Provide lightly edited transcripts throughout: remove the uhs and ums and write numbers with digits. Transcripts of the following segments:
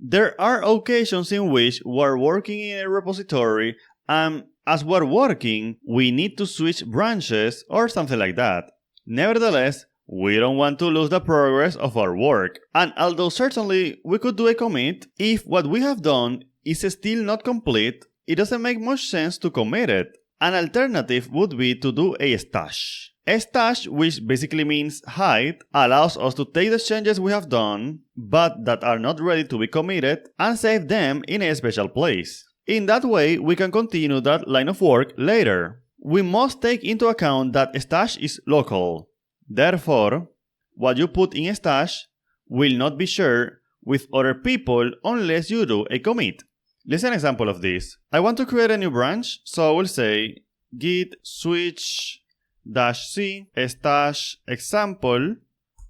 There are occasions in which we're working in a repository and as we're working, we need to switch branches or something like that. Nevertheless, we don't want to lose the progress of our work. And although certainly we could do a commit, if what we have done is still not complete, it doesn't make much sense to commit it. An alternative would be to do a stash. A stash, which basically means hide, allows us to take the changes we have done, but that are not ready to be committed, and save them in a special place. In that way, we can continue that line of work later. We must take into account that stash is local. Therefore, what you put in stash will not be shared with other people unless you do a commit. Let's see an example of this. I want to create a new branch, so I will say git switch -c stash example,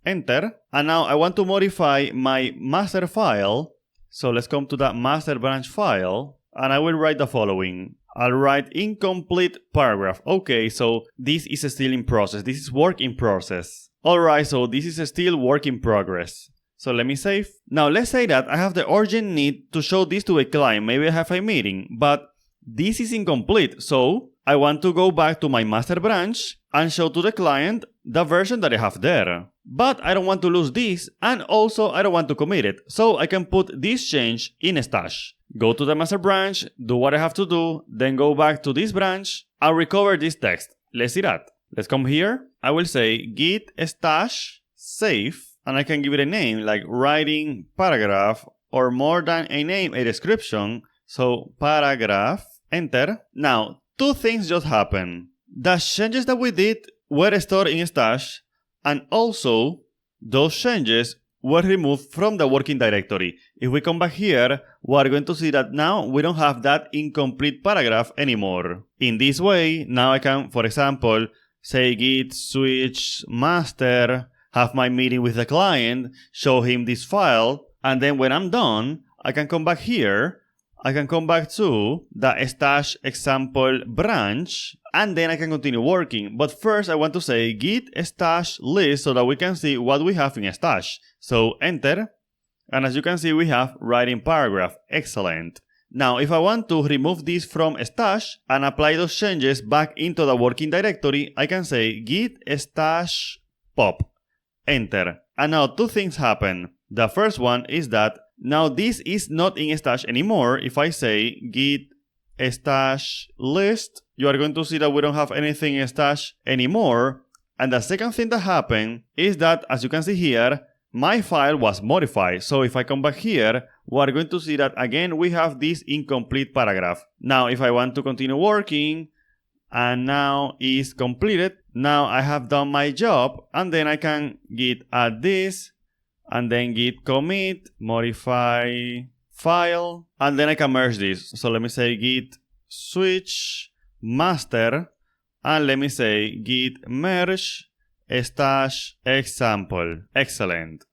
enter. And now I want to modify my master file. So let's come to that master branch file, and I will write the following. I'll write incomplete paragraph. Okay, so this is still in process. This is work in process. Alright, so this is still work in progress. So let me save. Now let's say that I have the urgent need to show this to a client. Maybe I have a meeting, but this is incomplete. So I want to go back to my master branch and show to the client the version that I have there. But I don't want to lose this, and also I don't want to commit it. So I can put this change in a stash. Go to the master branch, do what I have to do, then go back to this branch and recover this text. Let's see that. Let's come here. I will say git stash save, and I can give it a name like writing paragraph, or more than a name, a description. So paragraph, enter. Now, two things just happened. The changes that we did were stored in stash, and also those changes were removed from the working directory. If we come back here, we are going to see that now we don't have that incomplete paragraph anymore. In this way, now I can, for example, say git switch master, have my meeting with the client, show him this file, and then when I'm done, I can come back here, I can come back to the stash example branch, and then I can continue working. But first I want to say git stash list so that we can see what we have in a stash. So enter, and as you can see we have writing paragraph. Excellent. Now if I want to remove this from stash and apply those changes back into the working directory, I can say git stash pop, enter. And now two things happen. The first one is that now this is not in stash anymore. If I say git stash list, you are going to see that we don't have anything in stash anymore. And the second thing that happened is that, as you can see here, my file was modified. So if I come back here, we are going to see that again we have this incomplete paragraph. Now if I want to continue working, and now is completed, now I have done my job, and then I can git add this, and then git commit, modify file, and then I can merge this. So let me say git switch master, and let me say git merge stash example. Excellent.